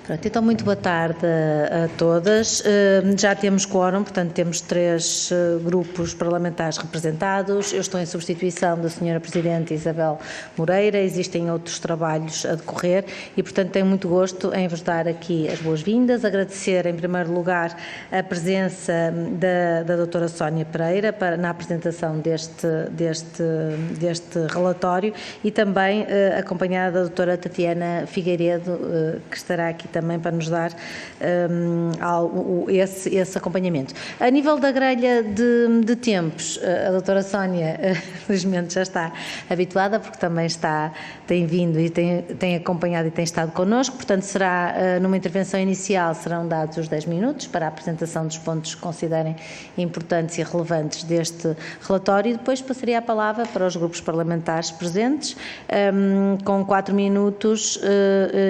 Pronto, então muito boa tarde a todas. Já temos quórum, portanto temos 3 grupos parlamentares representados. Eu estou em substituição da Sra. Presidente Isabel Moreira, existem outros trabalhos a decorrer e, portanto, tenho muito gosto em vos dar aqui as boas-vindas, agradecer em primeiro lugar a presença da doutora Sónia Pereira na apresentação deste relatório e também acompanhada da doutora Tatiana Figueiredo, que estará aqui também para nos dar esse acompanhamento. A nível da grelha de tempos, a doutora Sónia, felizmente, já está habituada, porque também tem vindo e tem acompanhado e tem estado connosco, portanto será, numa intervenção inicial, serão dados os 10 minutos para a apresentação dos pontos que considerem importantes e relevantes deste relatório e depois passaria a palavra para os grupos parlamentares presentes, com 4 minutos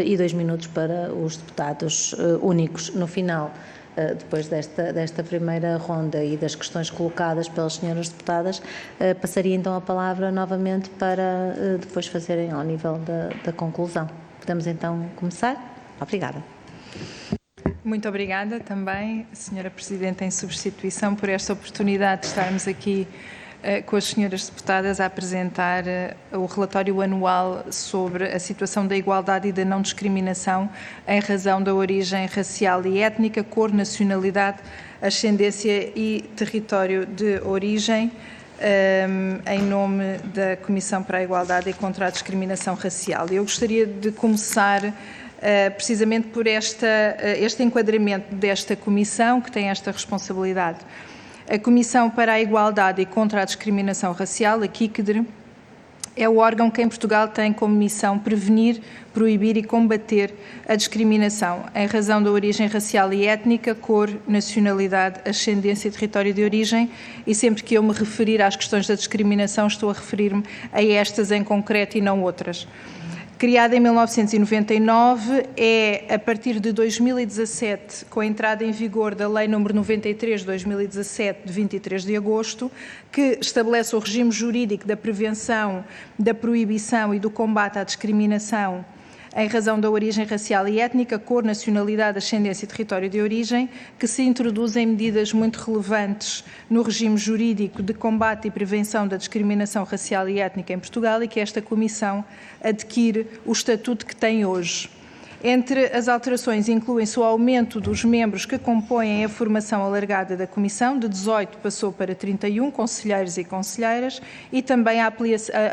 e 2 minutos para os deputados únicos. No final, depois desta primeira ronda e das questões colocadas pelas senhoras deputadas, passaria então a palavra novamente para depois fazerem ao nível da conclusão. Podemos então começar? Obrigada. Muito obrigada também, Sra. Presidente, em substituição, por esta oportunidade de estarmos aqui com as senhoras deputadas a apresentar o relatório anual sobre a situação da igualdade e da não discriminação em razão da origem racial e étnica, cor, nacionalidade, ascendência e território de origem, em nome da Comissão para a Igualdade e contra a Discriminação Racial. Eu gostaria de começar precisamente por este enquadramento desta comissão, que tem esta responsabilidade. A Comissão para a Igualdade e contra a Discriminação Racial, a CICDR, é o órgão que em Portugal tem como missão prevenir, proibir e combater a discriminação em razão da origem racial e étnica, cor, nacionalidade, ascendência e território de origem, e sempre que eu me referir às questões da discriminação estou a referir-me a estas em concreto e não outras. Criada em 1999, é a partir de 2017, com a entrada em vigor da Lei nº 93 de 2017, de 23 de agosto, que estabelece o regime jurídico da prevenção, da proibição e do combate à discriminação em razão da origem racial e étnica, cor, nacionalidade, ascendência e território de origem, que se introduzem medidas muito relevantes no regime jurídico de combate e prevenção da discriminação racial e étnica em Portugal e que esta Comissão adquire o estatuto que tem hoje. Entre as alterações incluem-se o aumento dos membros que compõem a formação alargada da Comissão, de 18 passou para 31 conselheiros e conselheiras, e também a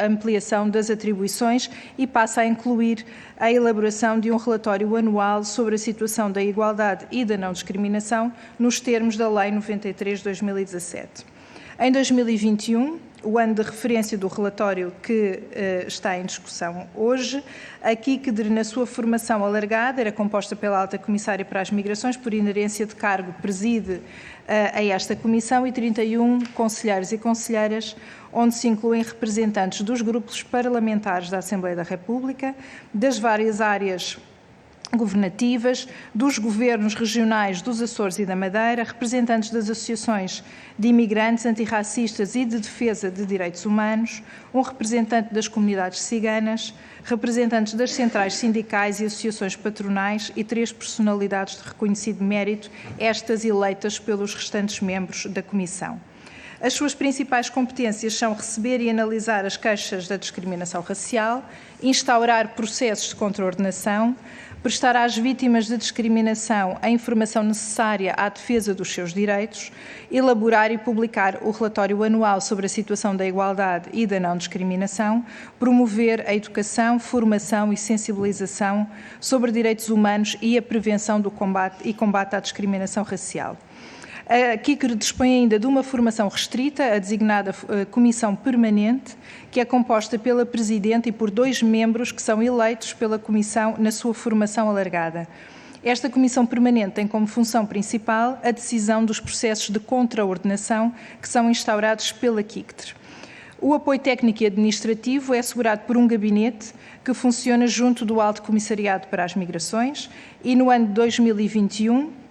ampliação das atribuições e passa a incluir a elaboração de um relatório anual sobre a situação da igualdade e da não discriminação nos termos da Lei 93 de 2017. Em 2021, o ano de referência do relatório que está em discussão hoje, a CICDR, na sua formação alargada, era composta pela Alta Comissária para as Migrações, por inerência de cargo, preside a esta comissão, e 31 conselheiros e conselheiras, onde se incluem representantes dos grupos parlamentares da Assembleia da República, das várias áreas governativas, dos governos regionais dos Açores e da Madeira, representantes das associações de imigrantes, antirracistas e de defesa de direitos humanos, um representante das comunidades ciganas, representantes das centrais sindicais e associações patronais e 3 personalidades de reconhecido mérito, estas eleitas pelos restantes membros da Comissão. As suas principais competências são receber e analisar as queixas da discriminação racial, instaurar processos de contraordenação, prestar às vítimas de discriminação a informação necessária à defesa dos seus direitos, elaborar e publicar o relatório anual sobre a situação da igualdade e da não discriminação, promover a educação, formação e sensibilização sobre direitos humanos e a prevenção do combate à discriminação racial. A CICDR dispõe ainda de uma formação restrita, a designada Comissão Permanente, que é composta pela Presidente e por 2 membros que são eleitos pela Comissão na sua formação alargada. Esta Comissão Permanente tem como função principal a decisão dos processos de contraordenação que são instaurados pela CICDR. O apoio técnico e administrativo é assegurado por um gabinete que funciona junto do Alto Comissariado para as Migrações e no ano de 2021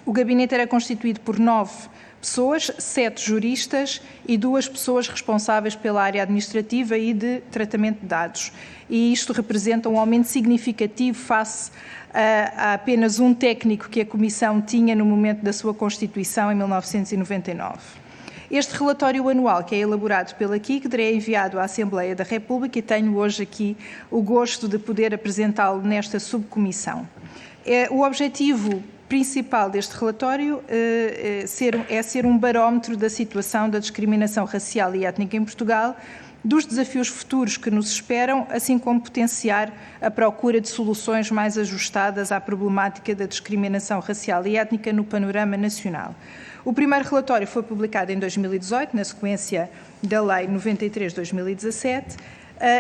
o gabinete era constituído por 9 pessoas, 7 juristas e 2 pessoas responsáveis pela área administrativa e de tratamento de dados. E isto representa um aumento significativo face a apenas um técnico que a Comissão tinha no momento da sua constituição, em 1999. Este relatório anual, que é elaborado pela CICDR, é enviado à Assembleia da República e tenho hoje aqui o gosto de poder apresentá-lo nesta subcomissão. O objetivo principal deste relatório é ser um barómetro da situação da discriminação racial e étnica em Portugal, dos desafios futuros que nos esperam, assim como potenciar a procura de soluções mais ajustadas à problemática da discriminação racial e étnica no panorama nacional. O primeiro relatório foi publicado em 2018, na sequência da Lei 93/2017,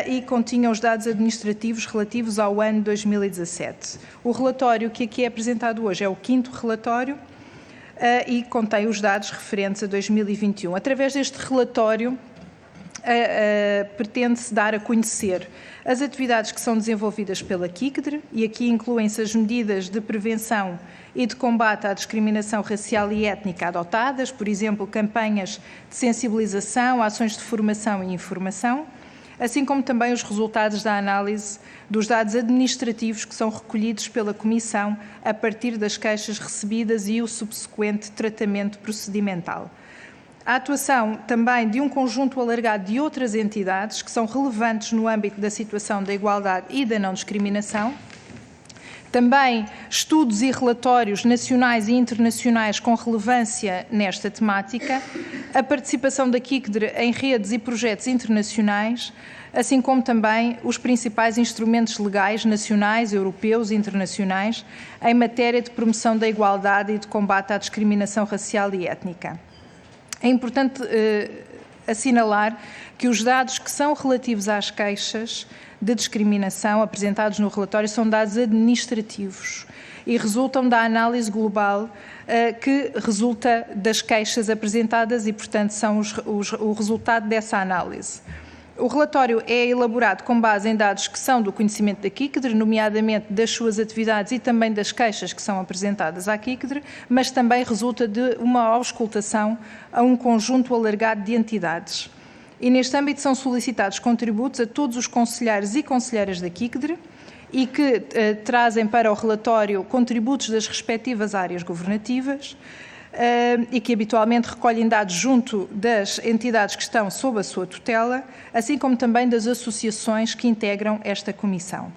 e continha os dados administrativos relativos ao ano 2017. O relatório que aqui é apresentado hoje é o 5º relatório e contém os dados referentes a 2021. Através deste relatório, pretende-se dar a conhecer as atividades que são desenvolvidas pela CICDR, e aqui incluem-se as medidas de prevenção e de combate à discriminação racial e étnica adotadas, por exemplo, campanhas de sensibilização, ações de formação e informação, assim como também os resultados da análise dos dados administrativos que são recolhidos pela Comissão a partir das queixas recebidas e o subsequente tratamento procedimental. A atuação também de um conjunto alargado de outras entidades que são relevantes no âmbito da situação da igualdade e da não discriminação. Também estudos e relatórios nacionais e internacionais com relevância nesta temática, a participação da CICDR em redes e projetos internacionais, assim como também os principais instrumentos legais nacionais, europeus e internacionais em matéria de promoção da igualdade e de combate à discriminação racial e étnica. É importante assinalar que os dados que são relativos às queixas de discriminação apresentados no relatório são dados administrativos e resultam da análise global que resulta das queixas apresentadas e, portanto, são o resultado dessa análise. O relatório é elaborado com base em dados que são do conhecimento da CICDR, nomeadamente das suas atividades e também das queixas que são apresentadas à CICDR, mas também resulta de uma auscultação a um conjunto alargado de entidades. E neste âmbito são solicitados contributos a todos os conselheiros e conselheiras da CICDR e que trazem para o relatório contributos das respectivas áreas governativas, e que habitualmente recolhem dados junto das entidades que estão sob a sua tutela, assim como também das associações que integram esta comissão.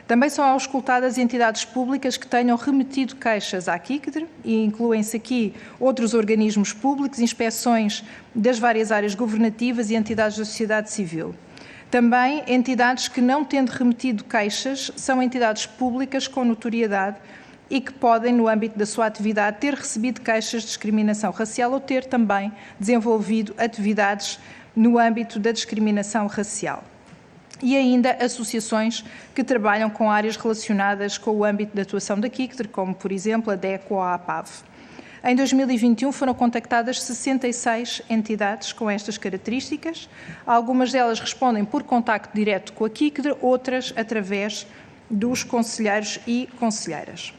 Também são auscultadas entidades públicas que tenham remetido queixas à CICDR e incluem-se aqui outros organismos públicos, inspeções das várias áreas governativas e entidades da sociedade civil. Também entidades que, não tendo remetido queixas, são entidades públicas com notoriedade e que podem, no âmbito da sua atividade, ter recebido queixas de discriminação racial ou ter também desenvolvido atividades no âmbito da discriminação racial. E ainda associações que trabalham com áreas relacionadas com o âmbito de atuação da CICDR, como, por exemplo, a DECO ou a APAV. Em 2021 foram contactadas 66 entidades com estas características. Algumas delas respondem por contacto direto com a CICDR, outras através dos conselheiros e conselheiras.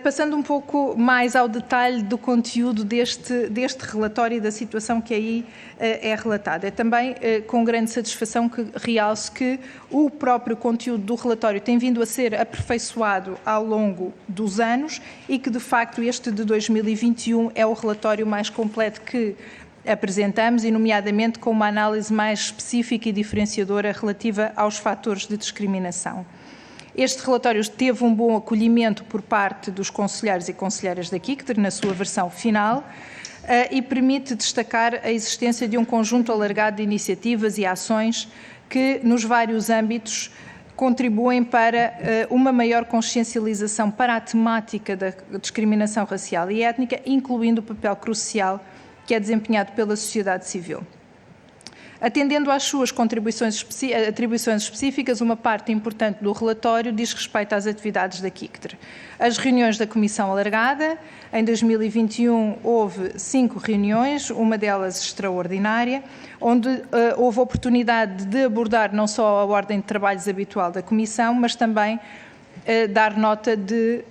Passando um pouco mais ao detalhe do conteúdo deste relatório e da situação que aí é relatada. É também com grande satisfação que realço que o próprio conteúdo do relatório tem vindo a ser aperfeiçoado ao longo dos anos e que, de facto, este de 2021 é o relatório mais completo que apresentamos e, nomeadamente, com uma análise mais específica e diferenciadora relativa aos fatores de discriminação. Este relatório teve um bom acolhimento por parte dos conselheiros e conselheiras da CICDR na sua versão final e permite destacar a existência de um conjunto alargado de iniciativas e ações que, nos vários âmbitos, contribuem para uma maior consciencialização para a temática da discriminação racial e étnica, incluindo o papel crucial que é desempenhado pela sociedade civil. Atendendo às suas atribuições específicas, uma parte importante do relatório diz respeito às atividades da CICDR. As reuniões da Comissão Alargada, em 2021 houve 5 reuniões, uma delas extraordinária, onde houve oportunidade de abordar não só a ordem de trabalhos habitual da Comissão, mas também dar nota de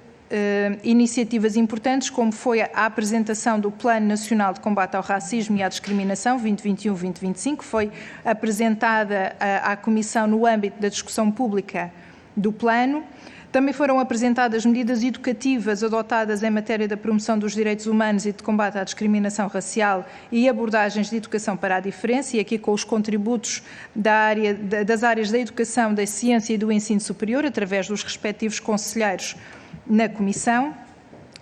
iniciativas importantes, como foi a apresentação do Plano Nacional de Combate ao Racismo e à Discriminação 2021-2025, que foi apresentada à Comissão no âmbito da discussão pública do Plano. Também foram apresentadas medidas educativas adotadas em matéria da promoção dos direitos humanos e de combate à discriminação racial e abordagens de educação para a diferença, e aqui com os contributos das áreas da educação, da ciência e do ensino superior, através dos respectivos conselheiros na Comissão.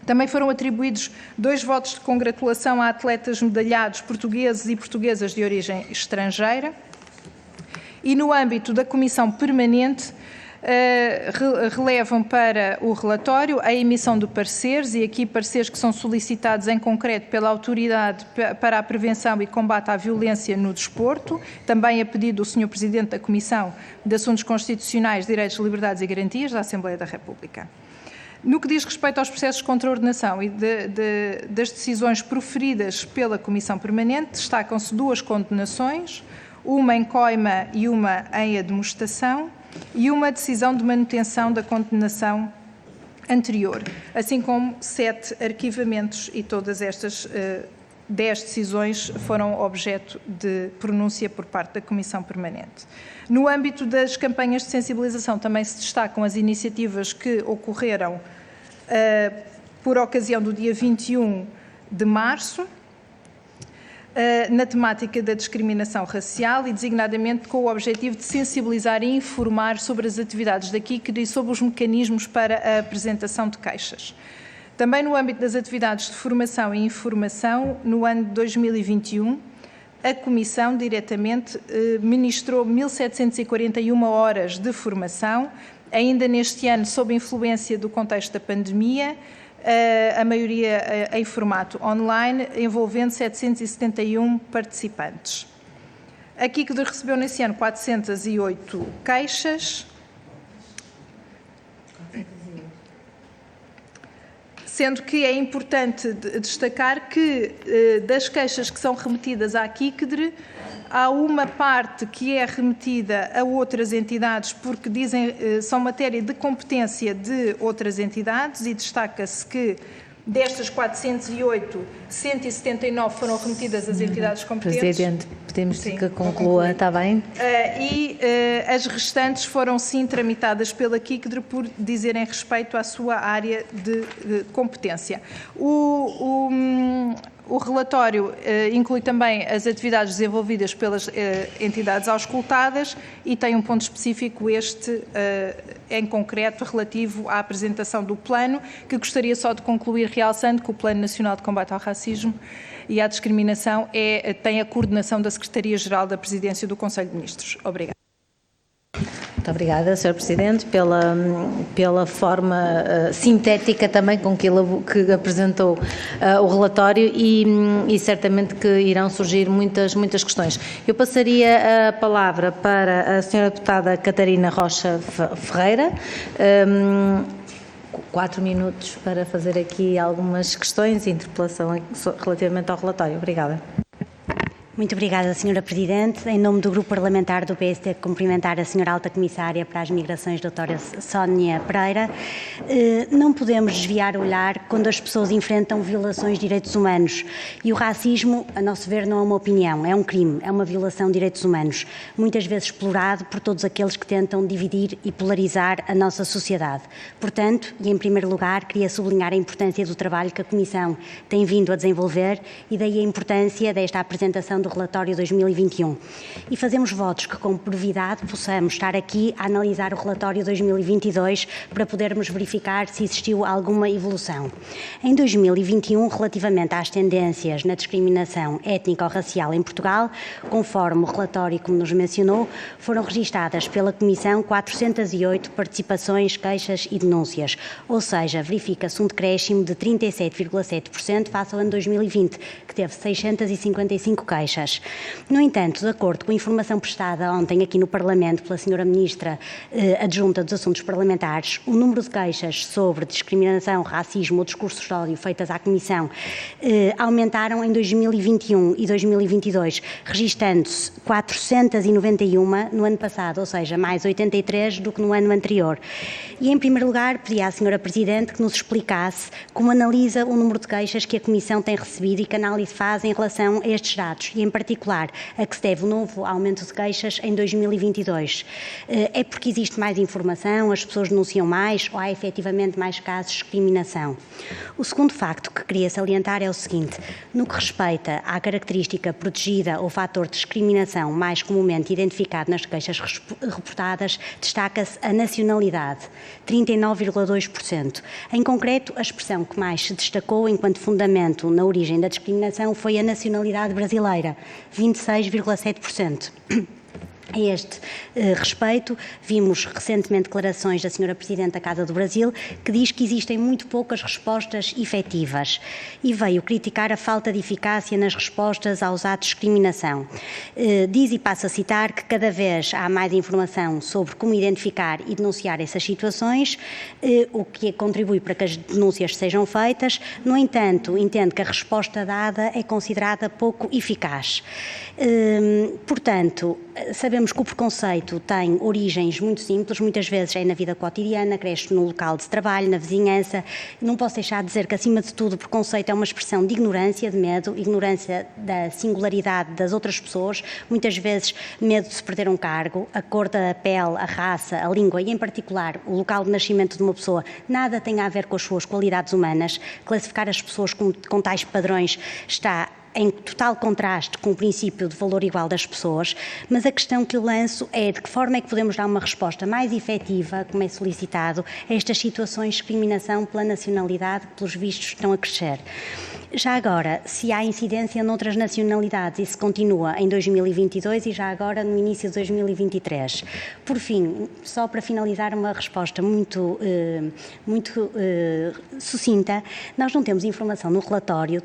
Também foram atribuídos 2 votos de congratulação a atletas medalhados portugueses e portuguesas de origem estrangeira. E no âmbito da Comissão Permanente, relevam para o relatório a emissão de pareceres, e aqui pareceres que são solicitados em concreto pela Autoridade para a Prevenção e Combate à Violência no Desporto, também a pedido do Sr. Presidente da Comissão de Assuntos Constitucionais, Direitos, Liberdades e Garantias da Assembleia da República. No que diz respeito aos processos de contraordenação e das decisões proferidas pela Comissão Permanente, destacam-se 2 condenações, uma em coima e uma em admoestação, e uma decisão de manutenção da condenação anterior, assim como 7 arquivamentos, e todas estas 10 decisões foram objeto de pronúncia por parte da Comissão Permanente. No âmbito das campanhas de sensibilização também se destacam as iniciativas que ocorreram por ocasião do dia 21 de março, na temática da discriminação racial, e designadamente com o objetivo de sensibilizar e informar sobre as atividades da KICD e sobre os mecanismos para a apresentação de queixas. Também no âmbito das atividades de formação e informação, no ano de 2021, a Comissão diretamente ministrou 1.741 horas de formação, ainda neste ano sob influência do contexto da pandemia, a maioria em formato online, envolvendo 771 participantes. A KICD recebeu nesse ano 408 queixas, sendo que é importante destacar que das queixas que são remetidas à KICD, há uma parte que é remetida a outras entidades, porque são matéria de competência de outras entidades, e destaca-se que destas 408, 179 foram remetidas às entidades competentes. Presidente, podemos dizer que conclua, está bem? E as restantes foram sim tramitadas pela KICD por dizerem respeito à sua área de competência. O relatório inclui também as atividades desenvolvidas pelas entidades auscultadas, e tem um ponto específico, em concreto, relativo à apresentação do plano, que gostaria só de concluir realçando que o Plano Nacional de Combate ao Racismo e à Discriminação tem a coordenação da Secretaria-Geral da Presidência do Conselho de Ministros. Obrigada. Muito obrigada, Sr. Presidente, pela forma sintética também com que apresentou o relatório, e certamente que irão surgir muitas questões. Eu passaria a palavra para a Sra. Deputada Catarina Rocha Ferreira. 4 minutos para fazer aqui algumas questões e interpelação relativamente ao relatório. Obrigada. Muito obrigada, Sra. Presidente. Em nome do Grupo Parlamentar do PSD, cumprimentar a Sra. Alta Comissária para as Migrações, doutora Sónia Pereira. Não podemos desviar o olhar quando as pessoas enfrentam violações de direitos humanos. E o racismo, a nosso ver, não é uma opinião, é um crime, é uma violação de direitos humanos, muitas vezes explorado por todos aqueles que tentam dividir e polarizar a nossa sociedade. Portanto, e em primeiro lugar, queria sublinhar a importância do trabalho que a Comissão tem vindo a desenvolver, e daí a importância desta apresentação do relatório 2021. E fazemos votos que, com brevidade, possamos estar aqui a analisar o relatório 2022 para podermos verificar se existiu alguma evolução. Em 2021, relativamente às tendências na discriminação étnico-racial em Portugal, conforme o relatório, como nos mencionou, foram registadas pela Comissão 408 participações, queixas e denúncias, ou seja, verifica-se um decréscimo de 37,7% face ao ano 2020, que teve 655 queixas. queixas. No entanto, de acordo com a informação prestada ontem aqui no Parlamento pela Sra. Ministra Adjunta dos Assuntos Parlamentares, o número de queixas sobre discriminação, racismo ou discursos de ódio feitas à Comissão aumentaram em 2021 e 2022, registando-se 491 no ano passado, ou seja, mais 83 do que no ano anterior. E, em primeiro lugar, pedi à Sra. Presidente que nos explicasse como analisa o número de queixas que a Comissão tem recebido e que análise faz em relação a estes dados e, em particular, a que se deve o novo aumento de queixas em 2022. É porque existe mais informação, as pessoas denunciam mais ou há efetivamente mais casos de discriminação? O segundo facto que queria salientar é o seguinte: no que respeita à característica protegida ou fator de discriminação mais comumente identificado nas queixas reportadas, destaca-se a nacionalidade, 39,2%. Em concreto, a expressão que mais se destacou enquanto fundamento na origem da discriminação foi a nacionalidade brasileira, 26,7%. A este respeito, vimos recentemente declarações da Sra. Presidente da Casa do Brasil, que diz que existem muito poucas respostas efetivas e veio criticar a falta de eficácia nas respostas aos atos de discriminação. Diz, e passo a citar, que cada vez há mais informação sobre como identificar e denunciar essas situações, o que contribui para que as denúncias sejam feitas. No entanto, entende que a resposta dada é considerada pouco eficaz. Portanto, sabemos que o preconceito tem origens muito simples, muitas vezes é na vida cotidiana, cresce no local de trabalho, na vizinhança. Não posso deixar de dizer que, acima de tudo, o preconceito é uma expressão de ignorância, de medo, ignorância da singularidade das outras pessoas, muitas vezes medo de se perder um cargo, a cor da pele, a raça, a língua e, em particular, o local de nascimento de uma pessoa, nada tem a ver com as suas qualidades humanas. Classificar as pessoas com tais padrões está em total contraste com o princípio de valor igual das pessoas, mas a questão que eu lanço é de que forma é que podemos dar uma resposta mais efetiva, como é solicitado, a estas situações de discriminação pela nacionalidade que, pelos vistos, estão a crescer. Já agora, se há incidência noutras nacionalidades e se continua em 2022 e já agora no início de 2023. Por fim, só para finalizar uma resposta muito sucinta, nós não temos informação no relatório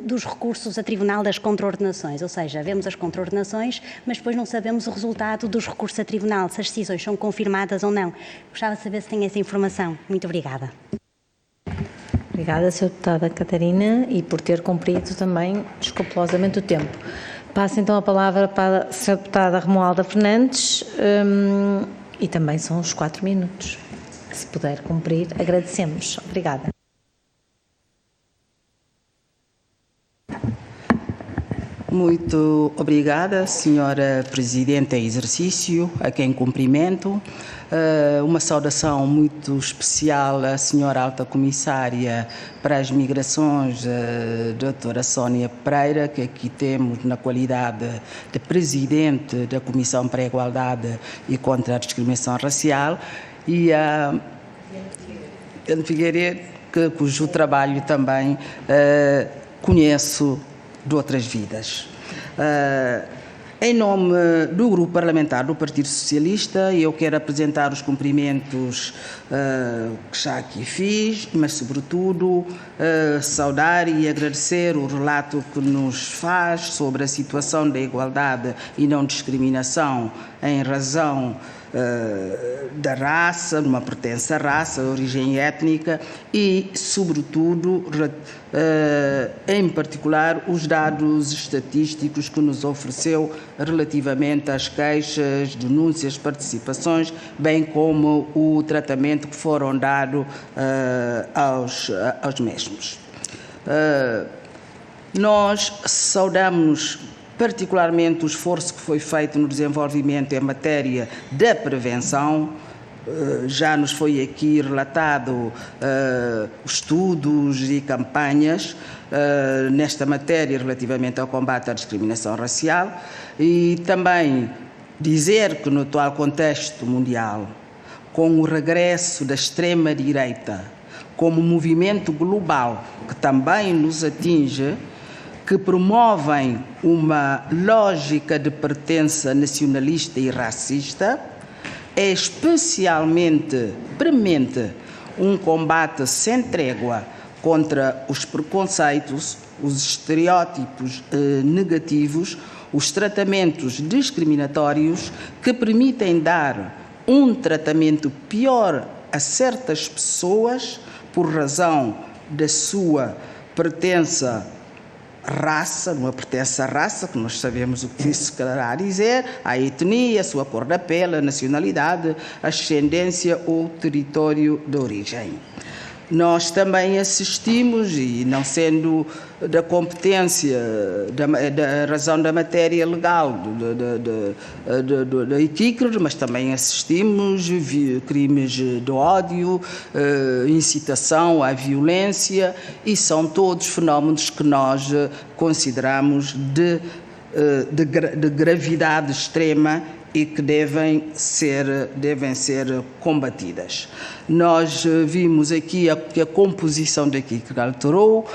dos recursos a Tribunal das Contraordenações, ou seja, vemos as contraordenações, mas depois não sabemos o resultado dos recursos a Tribunal, se as decisões são confirmadas ou não. Gostava de saber se tem essa informação. Muito obrigada. Obrigada, Sra. Deputada Catarina, e por ter cumprido também escrupulosamente o tempo. Passo então a palavra para a Sra. Deputada Romualda Fernandes, e também são os 4 minutos. Se puder cumprir, agradecemos. Obrigada. Muito obrigada, Sra. Presidente em exercício, a quem cumprimento. Uma saudação muito especial à Sra. Alta Comissária para as Migrações, Dra. Sónia Pereira, que aqui temos na qualidade de Presidente da Comissão para a Igualdade e contra a Discriminação Racial, e a Ana Figueiredo, cujo trabalho também conheço de outras vidas. Em nome do Grupo Parlamentar do Partido Socialista, eu quero apresentar os cumprimentos que já aqui fiz, mas, sobretudo, saudar e agradecer o relato que nos faz sobre a situação da igualdade e não discriminação em razão da raça, de uma pertença à raça, de origem étnica e, sobretudo, em particular, os dados estatísticos que nos ofereceu relativamente às queixas, denúncias, participações, bem como o tratamento que foram dados aos mesmos. Nós saudamos particularmente o esforço que foi feito no desenvolvimento em matéria da prevenção. Já nos foi aqui relatado estudos e campanhas nesta matéria relativamente ao combate à discriminação racial, e também dizer que no atual contexto mundial, com o regresso da extrema-direita como movimento global que também nos atinge, que promovem uma lógica de pertença nacionalista e racista, é especialmente premente um combate sem trégua contra os preconceitos, os estereótipos negativos, os tratamentos discriminatórios que permitem dar um tratamento pior a certas pessoas por razão da sua pertença raça, uma pertença à raça, que nós sabemos o que isso quererá dizer, a etnia, a sua cor da pele, a nacionalidade, a ascendência ou território de origem. Nós também assistimos, e não sendo da competência, da razão da matéria legal da ICICR, mas também assistimos crimes de ódio, incitação à violência, e são todos fenómenos que nós consideramos de gravidade extrema e que devem ser combatidas. Nós vimos aqui que a composição daqui que alterou.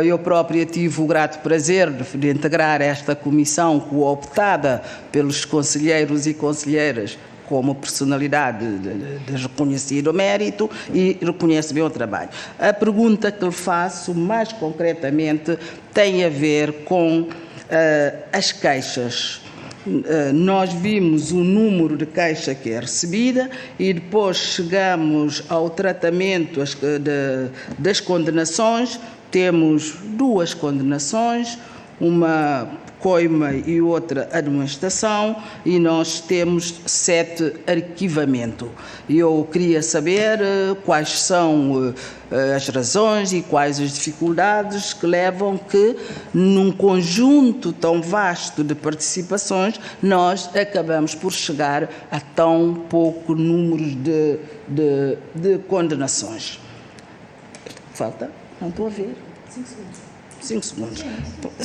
Eu própria tive o grato prazer de integrar esta comissão cooptada pelos conselheiros e conselheiras como personalidade de reconhecido mérito e reconhece bem o trabalho. A pergunta que lhe faço, mais concretamente, tem a ver com as queixas. Nós vimos o número de queixa que é recebida e depois chegamos ao tratamento das condenações. Temos 2 condenações, uma coima e outra administração, e nós temos 7 arquivamento. Eu queria saber quais são as razões e quais as dificuldades que levam que, num conjunto tão vasto de participações, nós acabamos por chegar a tão pouco número de condenações. Falta? Não estou a ver. 5 segundos.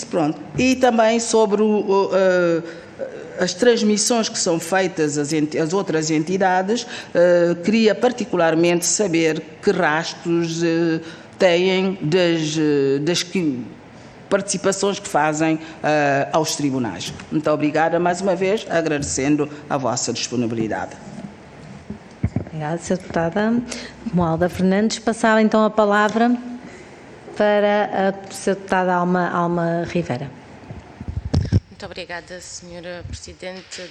Pronto. E também sobre as transmissões que são feitas às outras entidades, queria particularmente saber que rastros têm das participações que fazem aos tribunais. Muito obrigada mais uma vez, agradecendo a vossa disponibilidade. Obrigada, Sra. Deputada Romualda Fernandes. Passava então a palavra para a Sra. Deputada Alma Rivera. Muito obrigada, Sra. Presidente.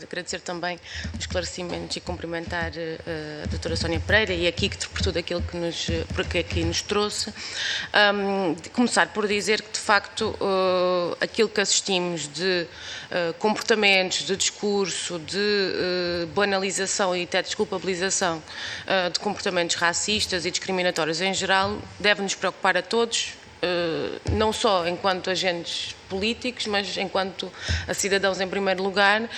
Agradecer também os esclarecimentos e cumprimentar a doutora Sónia Pereira e aqui por tudo aquilo que aqui nos trouxe. Começar por dizer que, de facto, aquilo que assistimos de comportamentos, de discurso, de banalização e até desculpabilização de comportamentos racistas e discriminatórios em geral deve-nos preocupar a todos, não só enquanto agentes políticos, mas enquanto cidadãos em primeiro lugar,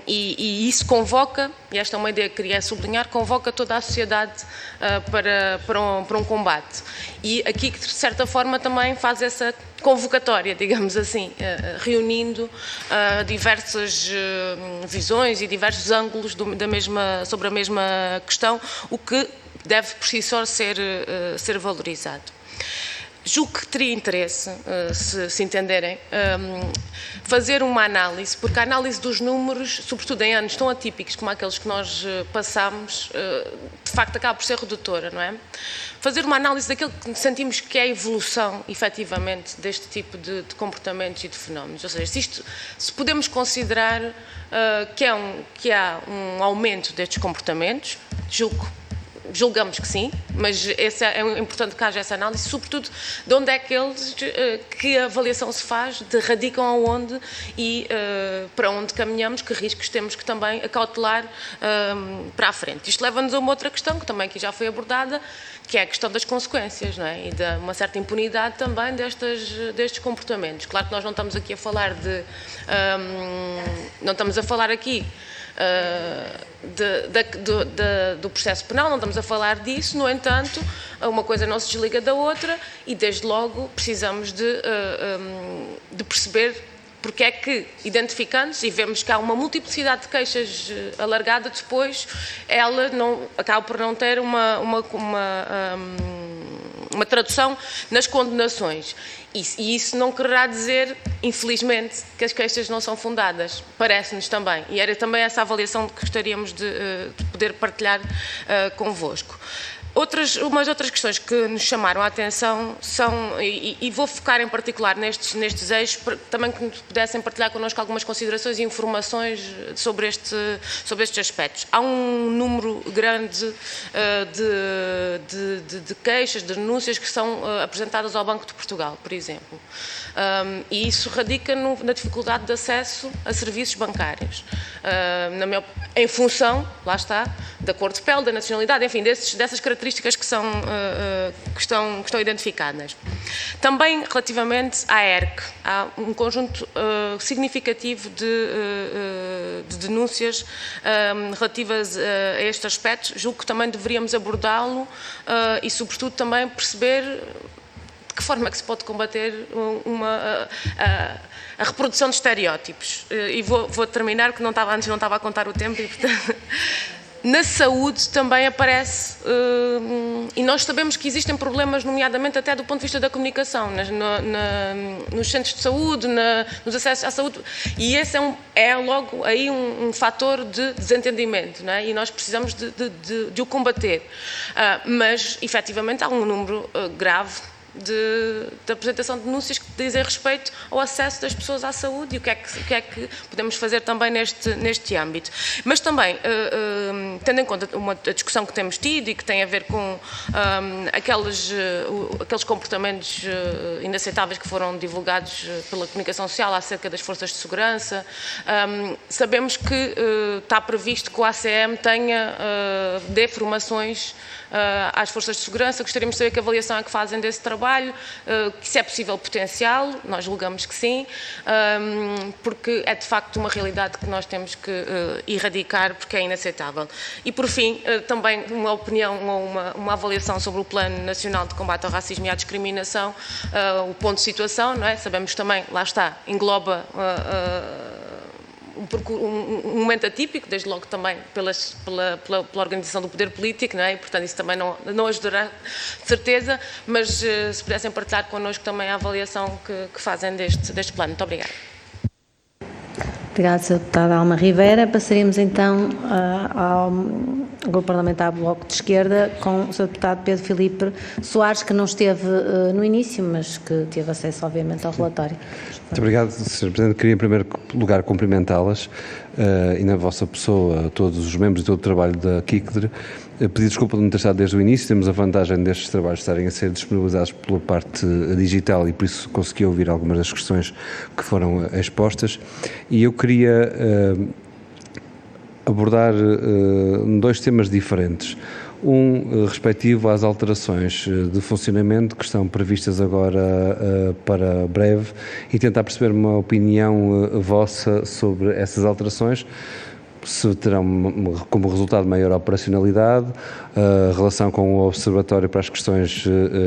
e isso convoca, e esta é uma ideia que queria sublinhar, convoca toda a sociedade para um combate. E aqui, de certa forma, também faz essa convocatória, digamos assim, reunindo diversas visões e diversos ângulos sobre a mesma questão, o que deve por si só ser valorizado. Julgo que teria interesse, se entenderem, fazer uma análise, porque a análise dos números, sobretudo em anos tão atípicos como aqueles que nós passamos, de facto acaba por ser redutora, não é? Fazer uma análise daquilo que sentimos que é a evolução, efetivamente, deste tipo de comportamentos e de fenómenos. Ou seja, se podemos considerar que há um aumento destes comportamentos, julgamos que sim, mas é importante que haja essa análise, sobretudo de onde é que a avaliação se faz, de radicam aonde e para onde caminhamos, que riscos temos que também acautelar para a frente. Isto leva-nos a uma outra questão, que também aqui já foi abordada, que é a questão das consequências, não é? E de uma certa impunidade também destes comportamentos. Claro que nós não estamos aqui a falar não estamos a falar aqui do processo penal, não estamos a falar disso, no entanto, uma coisa não se desliga da outra e, desde logo, precisamos de perceber porque é que, identificando-se, e vemos que há uma multiplicidade de queixas alargada, depois ela acaba por não ter uma tradução nas condenações. E isso não quererá dizer, infelizmente, que as queixas não são fundadas. Parece-nos também. E era também essa avaliação que gostaríamos de poder partilhar convosco. Umas outras questões que nos chamaram a atenção são, e vou focar em particular nestes eixos, também que pudessem partilhar connosco algumas considerações e informações sobre estes aspectos. Há um número grande de queixas, de denúncias que são apresentadas ao Banco de Portugal, por exemplo. E isso radica na dificuldade de acesso a serviços bancários. Em função, lá está, da cor de pele, da nacionalidade, enfim, dessas características que estão identificadas. Também, relativamente à ERC, há um conjunto significativo de denúncias relativas a este aspecto. Julgo que também deveríamos abordá-lo e, sobretudo, também perceber de que forma é que se pode combater a reprodução de estereótipos. E vou terminar, porque antes não estava a contar o tempo, e, portanto, na saúde também aparece, e nós sabemos que existem problemas, nomeadamente até do ponto de vista da comunicação, nos centros de saúde, nos acessos à saúde, e esse é logo aí um fator de desentendimento, não é? E nós precisamos de o combater. Mas, efetivamente, há um número grave de apresentação de denúncias que dizem respeito ao acesso das pessoas à saúde e o que é que podemos fazer também neste âmbito. Mas também, tendo em conta a discussão que temos tido e que tem a ver com aqueles comportamentos inaceitáveis que foram divulgados pela comunicação social acerca das forças de segurança, sabemos que está previsto que o ACM dê formações às forças de segurança. Gostaríamos de saber que avaliação é que fazem desse trabalho, que se é possível potenciá-lo, nós julgamos que sim, porque é de facto uma realidade que nós temos que erradicar, porque é inaceitável. E por fim, também uma opinião ou uma avaliação sobre o Plano Nacional de Combate ao Racismo e à Discriminação, o ponto de situação, não é? Sabemos que também, lá está, engloba um momento atípico, desde logo também pela organização do poder político, não é? E, portanto, isso também não ajudará, de certeza, mas se pudessem partilhar connosco também a avaliação que fazem deste plano. Muito obrigada. Obrigada, Sra. Deputada Alma Rivera. Passaríamos então ao Grupo Parlamentar Bloco de Esquerda com o Sr. Deputado Pedro Filipe Soares, que não esteve no início, mas que teve acesso, obviamente, ao relatório. Muito obrigado, Sr. Presidente. Queria, em primeiro lugar, cumprimentá-las e, na vossa pessoa, a todos os membros e todo o trabalho da KICDR. Pedir desculpa de não ter estado desde o início. Temos a vantagem destes trabalhos estarem a ser disponibilizados pela parte digital e, por isso, consegui ouvir algumas das questões que foram expostas. E eu queria abordar dois temas diferentes. Um respectivo às alterações de funcionamento que estão previstas agora para breve e tentar perceber uma opinião vossa sobre essas alterações, se terão como resultado maior operacionalidade, a relação com o Observatório para as Questões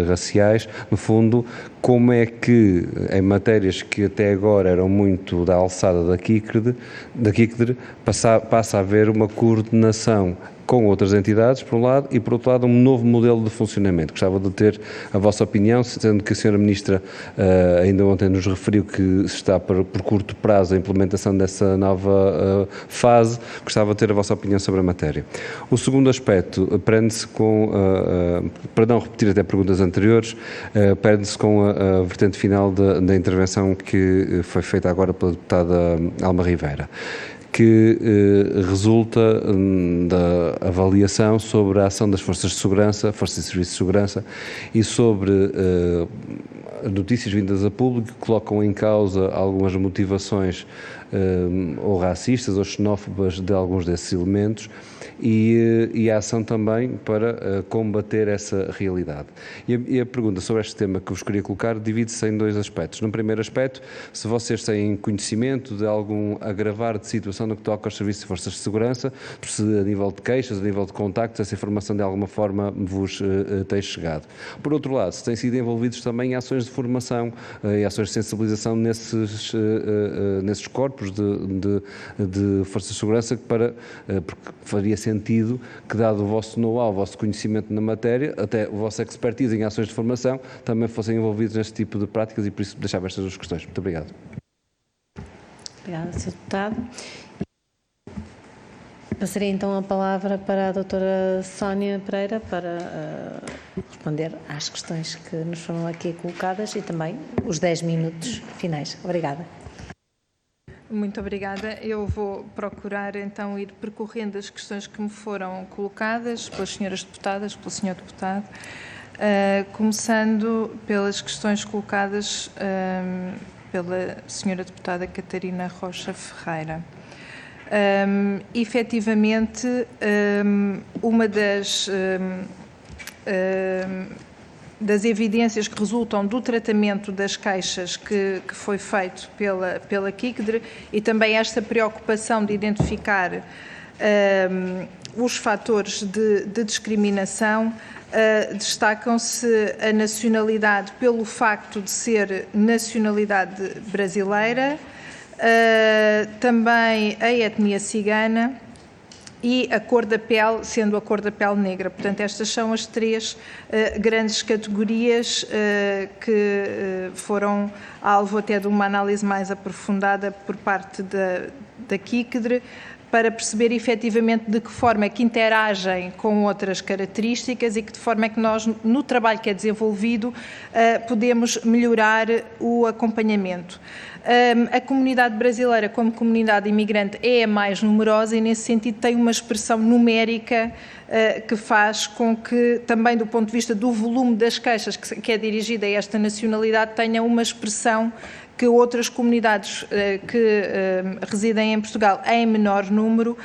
Raciais, no fundo, como é que, em matérias que até agora eram muito da alçada da KICDR, passa a haver uma coordenação com outras entidades, por um lado, e por outro lado um novo modelo de funcionamento. Gostava de ter a vossa opinião, sendo que a Sra. Ministra ainda ontem nos referiu que está por curto prazo a implementação dessa nova fase. Gostava de ter a vossa opinião sobre a matéria. O segundo aspecto prende-se com, para não repetir até perguntas anteriores, prende-se com a vertente final da intervenção que foi feita agora pela deputada Alma Rivera, que resulta da avaliação sobre a ação das forças de segurança, forças e serviços de segurança, e sobre notícias vindas a público que colocam em causa algumas motivações ou racistas ou xenófobas de alguns desses elementos e a ação também para combater essa realidade. E a pergunta sobre este tema que vos queria colocar divide-se em dois aspectos. No primeiro aspecto, se vocês têm conhecimento de algum agravar de situação no que toca aos serviços de forças de segurança, se a nível de queixas, a nível de contactos, essa informação de alguma forma vos tem chegado. Por outro lado, se têm sido envolvidos também em ações de formação e ações de sensibilização nesses corpos de forças de segurança, porque faria sentido que, dado o vosso know-how, o vosso conhecimento na matéria, até o vosso expertise em ações de formação, também fossem envolvidos neste tipo de práticas, e por isso deixava estas duas questões. Muito obrigado. Obrigada, Sr. Deputado. Passaria então a palavra para a doutora Sónia Pereira para responder às questões que nos foram aqui colocadas e também os 10 minutos finais. Obrigada. Muito obrigada. Eu vou procurar então ir percorrendo as questões que me foram colocadas pelas senhoras deputadas, pelo senhor deputado, começando pelas questões colocadas pela senhora deputada Catarina Rocha Ferreira. Efetivamente, uma das evidências que resultam do tratamento das queixas que foi feito pela CICDR e também esta preocupação de identificar os fatores de discriminação, destacam-se a nacionalidade pelo facto de ser nacionalidade brasileira, também a etnia cigana e a cor da pele, sendo a cor da pele negra. Portanto, estas são as três grandes categorias que foram alvo até de uma análise mais aprofundada por parte da CICDR, para perceber efetivamente de que forma é que interagem com outras características e que de forma é que nós, no trabalho que é desenvolvido, podemos melhorar o acompanhamento. A comunidade brasileira, como comunidade imigrante, é a mais numerosa e, nesse sentido, tem uma expressão numérica que faz com que, também do ponto de vista do volume das queixas que é dirigida a esta nacionalidade, tenha uma expressão que outras comunidades que residem em Portugal em menor número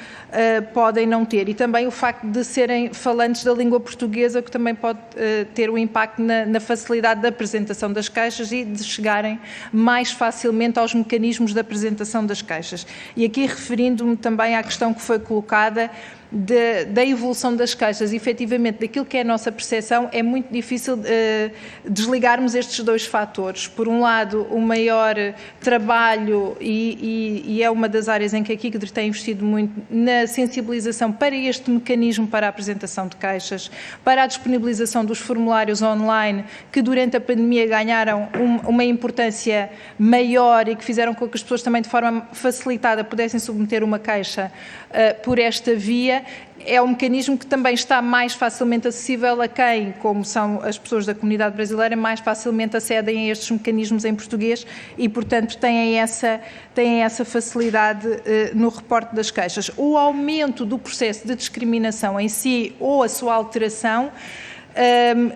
podem não ter. E também o facto de serem falantes da língua portuguesa, que também pode ter um impacto na facilidade da apresentação das queixas e de chegarem mais facilmente aos mecanismos de apresentação das queixas. E aqui, referindo-me também à questão que foi colocada da evolução das queixas, efetivamente, daquilo que é a nossa percepção, é muito difícil desligarmos estes dois fatores. Por um lado, o maior trabalho, e é uma das áreas em que a CICDR tem investido muito, na sensibilização para este mecanismo para a apresentação de queixas, para a disponibilização dos formulários online, que durante a pandemia ganharam uma importância maior e que fizeram com que as pessoas também de forma facilitada pudessem submeter uma queixa por esta via. É um mecanismo que também está mais facilmente acessível a quem, como são as pessoas da comunidade brasileira, mais facilmente acedem a estes mecanismos em português e, portanto, têm essa facilidade no reporte das queixas. O aumento do processo de discriminação em si ou a sua alteração,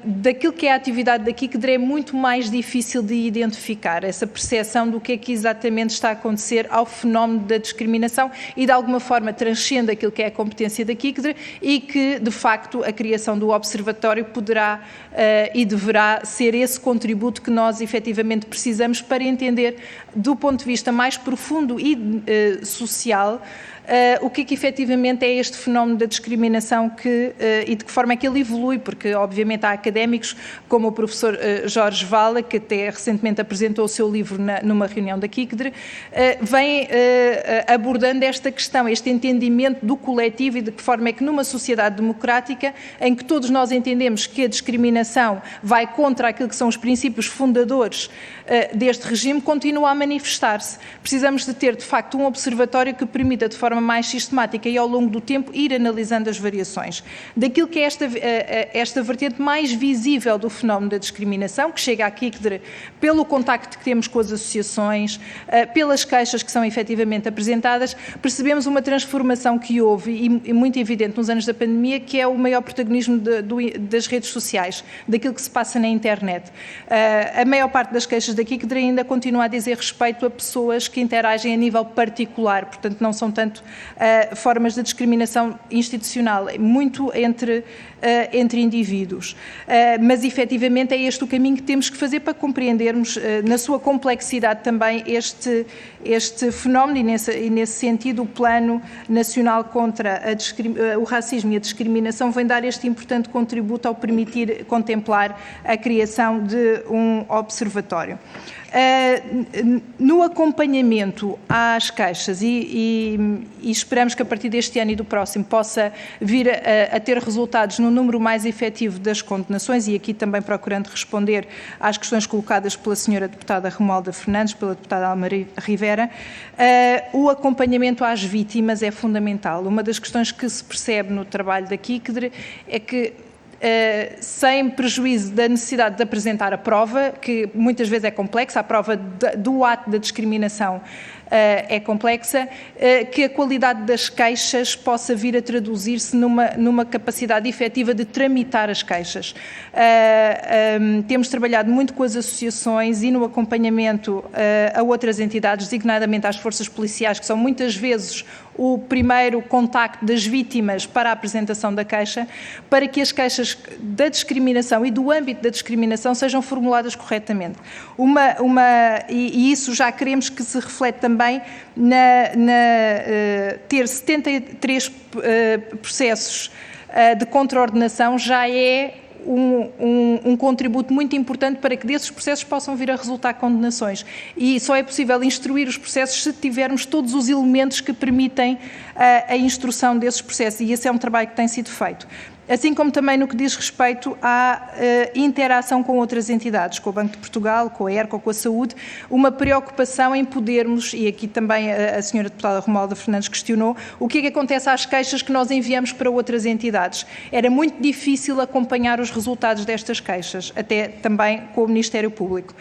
daquilo que é a atividade da CICDR, é muito mais difícil de identificar essa percepção do que é que exatamente está a acontecer ao fenómeno da discriminação e de alguma forma transcende aquilo que é a competência da CICDR e que de facto a criação do observatório poderá e deverá ser esse contributo que nós efetivamente precisamos para entender do ponto de vista mais profundo e social o que efetivamente é este fenómeno da discriminação e de que forma é que ele evolui, porque obviamente há académicos como o professor Jorge Vala, que até recentemente apresentou o seu livro numa reunião da CICDR, vem abordando esta questão, este entendimento do coletivo e de que forma é que numa sociedade democrática, em que todos nós entendemos que a discriminação vai contra aquilo que são os princípios fundadores deste regime, continua a manifestar-se. Precisamos de ter, de facto, um observatório que permita, de forma mais sistemática e ao longo do tempo, ir analisando as variações. Daquilo que é esta vertente mais visível do fenómeno da discriminação, que chega à CICDR pelo contacto que temos com as associações, pelas queixas que são efetivamente apresentadas, percebemos uma transformação que houve, e muito evidente nos anos da pandemia, que é o maior protagonismo das redes sociais, daquilo que se passa na internet. A maior parte das queixas da CICDR ainda continua a dizer respeito a pessoas que interagem a nível particular, portanto não são tanto formas de discriminação institucional, muito entre indivíduos. Mas efetivamente é este o caminho que temos que fazer para compreendermos na sua complexidade também este fenómeno e nesse sentido o Plano Nacional contra o Racismo e a Discriminação vem dar este importante contributo ao permitir contemplar a criação de um observatório. No acompanhamento às queixas, e esperamos que a partir deste ano e do próximo possa vir a ter resultados no número mais efetivo das condenações, e aqui também procurando responder às questões colocadas pela senhora deputada Romualda Fernandes, pela deputada Alma Rivera, o acompanhamento às vítimas é fundamental. Uma das questões que se percebe no trabalho da CICDR é que, sem prejuízo da necessidade de apresentar a prova, que muitas vezes é complexa, a prova do ato da discriminação é complexa, que a qualidade das queixas possa vir a traduzir-se numa capacidade efetiva de tramitar as queixas. Temos trabalhado muito com as associações e no acompanhamento a outras entidades, designadamente às forças policiais, que são muitas vezes o primeiro contacto das vítimas para a apresentação da queixa, para que as queixas da discriminação e do âmbito da discriminação sejam formuladas corretamente. E isso já queremos que se reflete também ter 73 processos de contraordenação já é um contributo muito importante para que desses processos possam vir a resultar condenações. E só é possível instruir os processos se tivermos todos os elementos que permitem a instrução desses processos, e esse é um trabalho que tem sido feito. Assim como também no que diz respeito à interação com outras entidades, com o Banco de Portugal, com a ERCO, com a Saúde, uma preocupação em podermos, e aqui também a senhora deputada Romualda Fernandes questionou, o que é que acontece às queixas que nós enviamos para outras entidades. Era muito difícil acompanhar os resultados destas queixas, até também com o Ministério Público.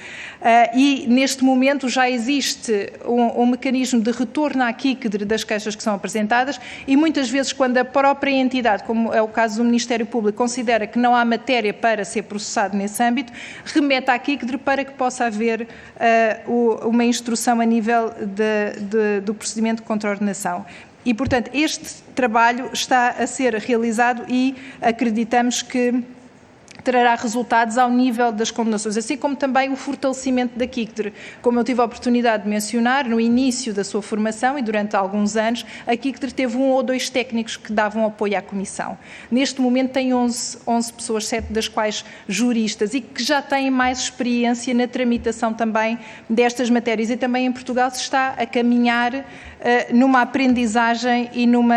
E neste momento já existe um mecanismo de retorno à CICDR das queixas que são apresentadas, e muitas vezes quando a própria entidade, como é o caso do Ministério Público, considera que não há matéria para ser processado nesse âmbito, remete à CICDR para que possa haver uma instrução a nível do procedimento de contraordenação. E, portanto, este trabalho está a ser realizado e acreditamos que trará resultados ao nível das condenações, assim como também o fortalecimento da CICDR. Como eu tive a oportunidade de mencionar, no início da sua formação e durante alguns anos, a CICDR teve 1 ou 2 técnicos que davam apoio à Comissão. Neste momento tem 11 pessoas, 7 das quais juristas, e que já têm mais experiência na tramitação também destas matérias. E também em Portugal se está a caminhar numa aprendizagem e numa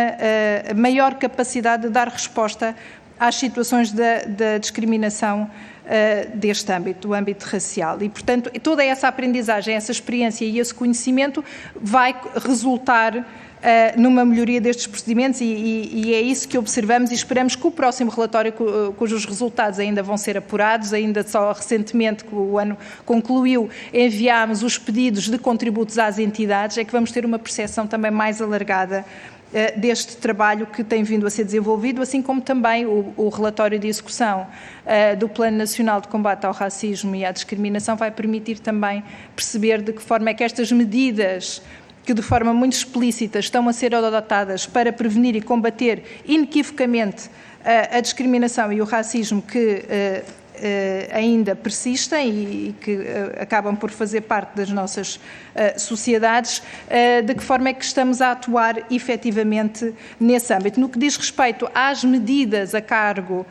maior capacidade de dar resposta às situações da discriminação deste âmbito, do âmbito racial. E, portanto, toda essa aprendizagem, essa experiência e esse conhecimento vai resultar numa melhoria destes procedimentos, e é isso que observamos, e esperamos que o próximo relatório, cujos resultados ainda vão ser apurados, ainda só recentemente, que o ano concluiu, enviámos os pedidos de contributos às entidades, é que vamos ter uma percepção também mais alargada deste trabalho que tem vindo a ser desenvolvido, assim como também o relatório de execução do Plano Nacional de Combate ao Racismo e à Discriminação vai permitir também perceber de que forma é que estas medidas, que de forma muito explícita estão a ser adotadas para prevenir e combater inequivocamente a discriminação e o racismo que ainda persistem e que acabam por fazer parte das nossas sociedades, de que forma é que estamos a atuar efetivamente nesse âmbito. No que diz respeito às medidas a cargo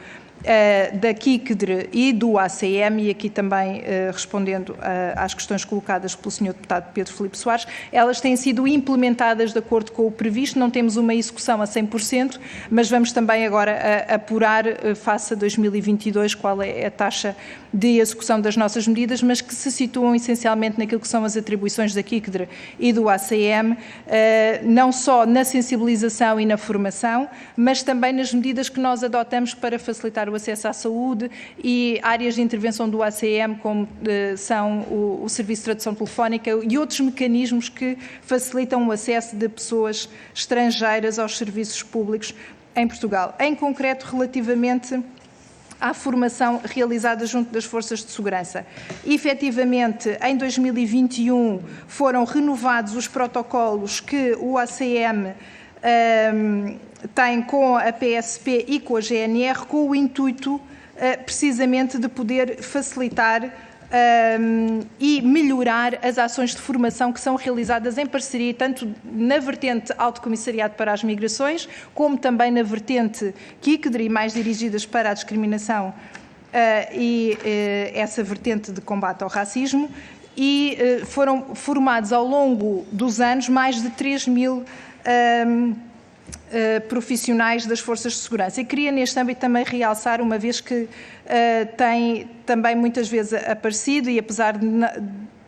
da CICDR e do ACM, e aqui também respondendo às questões colocadas pelo Sr. Deputado Pedro Filipe Soares, elas têm sido implementadas de acordo com o previsto, não temos uma execução a 100%, mas vamos também agora apurar, face a 2022, qual é a taxa de execução das nossas medidas, mas que se situam essencialmente naquilo que são as atribuições da CICDR e do ACM, não só na sensibilização e na formação, mas também nas medidas que nós adotamos para facilitar o acesso à saúde, e áreas de intervenção do ACM, como são o Serviço de Tradução Telefónica e outros mecanismos que facilitam o acesso de pessoas estrangeiras aos serviços públicos em Portugal. Em concreto, relativamente à formação realizada junto das forças de segurança. Efetivamente, em 2021 foram renovados os protocolos que o ACM tem com a PSP e com a GNR, com o intuito precisamente de poder facilitar e melhorar as ações de formação que são realizadas em parceria, tanto na vertente Alto Comissariado para as Migrações, como também na vertente CICDR e mais dirigidas para a discriminação e essa vertente de combate ao racismo, e foram formados ao longo dos anos mais de 3.000 profissionais das forças de segurança. E queria neste âmbito também realçar, uma vez que tem também muitas vezes aparecido, e apesar de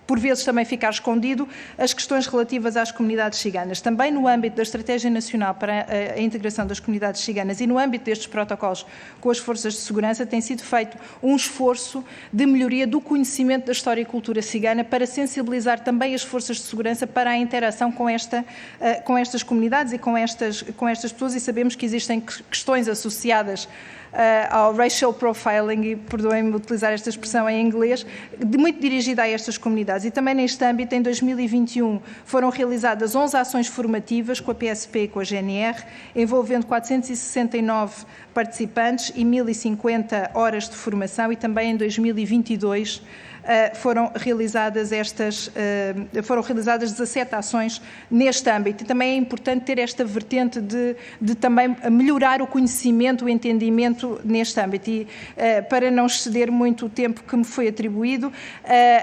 por vezes também ficar escondido, as questões relativas às comunidades ciganas. Também no âmbito da Estratégia Nacional para a Integração das Comunidades Ciganas e no âmbito destes protocolos com as forças de segurança, tem sido feito um esforço de melhoria do conhecimento da história e cultura cigana para sensibilizar também as forças de segurança para a interação com estas comunidades e com estas pessoas, e sabemos que existem questões associadas ao racial profiling, e perdoem-me utilizar esta expressão em inglês, muito dirigida a estas comunidades. E também neste âmbito, em 2021, foram realizadas 11 ações formativas com a PSP e com a GNR, envolvendo 469 participantes e 1.050 horas de formação, e também em 2022 foram realizadas 17 ações neste âmbito. E também é importante ter esta vertente de também melhorar o conhecimento, o entendimento neste âmbito. E para não exceder muito o tempo que me foi atribuído,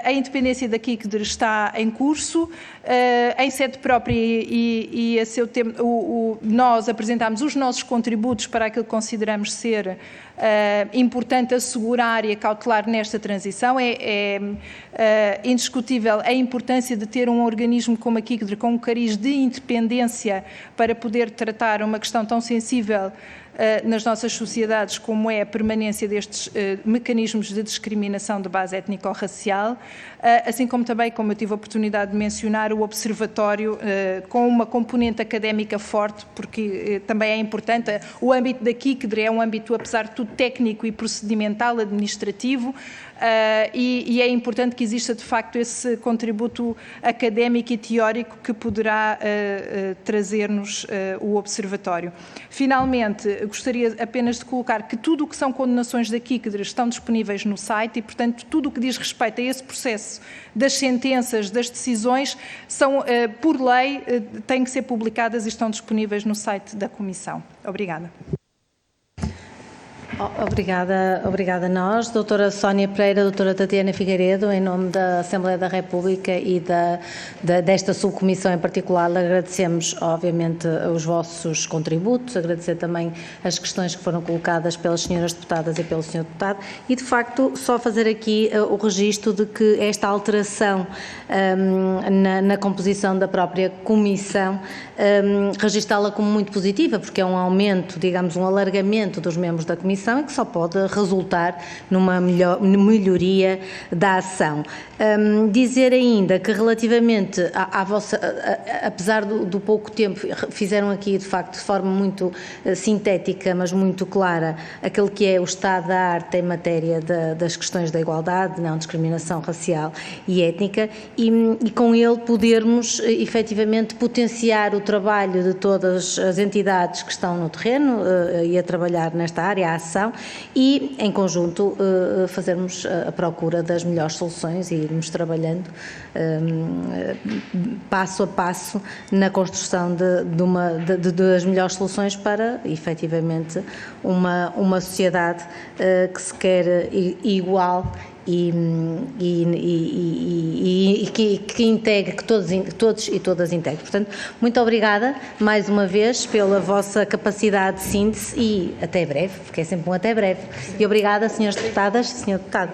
a independência da CICDR está em curso, em sede própria, e a seu tempo nós apresentámos os nossos contributos para aquilo que consideramos ser importante assegurar e acautelar nesta transição. É indiscutível a importância de ter um organismo como a CICDR com um cariz de independência para poder tratar uma questão tão sensível nas nossas sociedades, como é a permanência destes mecanismos de discriminação de base étnico-racial, assim como também, como eu tive a oportunidade de mencionar, o observatório com uma componente académica forte, porque também é importante. O âmbito da CICDR é um âmbito, apesar de tudo, técnico e procedimental, administrativo, e é importante que exista, de facto, esse contributo académico e teórico que poderá trazer-nos o observatório. Finalmente, gostaria apenas de colocar que tudo o que são condenações da CICDR estão disponíveis no site, e, portanto, tudo o que diz respeito a esse processo das sentenças, das decisões, são, por lei, têm que ser publicadas e estão disponíveis no site da Comissão. Obrigada. Obrigada a nós. Doutora Sónia Pereira, doutora Tatiana Figueiredo, em nome da Assembleia da República e desta subcomissão em particular, agradecemos, obviamente, os vossos contributos, agradecer também as questões que foram colocadas pelas senhoras deputadas e pelo senhor deputado, e, de facto, só fazer aqui o registro de que esta alteração na composição da própria comissão, registá-la como muito positiva, porque é um aumento, digamos, um alargamento dos membros da comissão, e que só pode resultar numa melhoria da ação. Dizer ainda que, relativamente à vossa, apesar do pouco tempo, fizeram aqui, de facto, de forma muito sintética, mas muito clara, aquele que é o estado da arte em matéria das questões da igualdade, não discriminação racial e étnica, e com ele podermos, efetivamente, potenciar o trabalho de todas as entidades que estão no terreno e a trabalhar nesta área, a ação, e, em conjunto, fazermos a procura das melhores soluções e irmos trabalhando passo a passo na construção das melhores soluções para, efetivamente, uma sociedade que se quer igual e que integre, que todos e todas integrem. Portanto, muito obrigada mais uma vez pela vossa capacidade de síntese, e até breve, porque é sempre um até breve. E obrigada, senhoras deputadas e senhor deputado.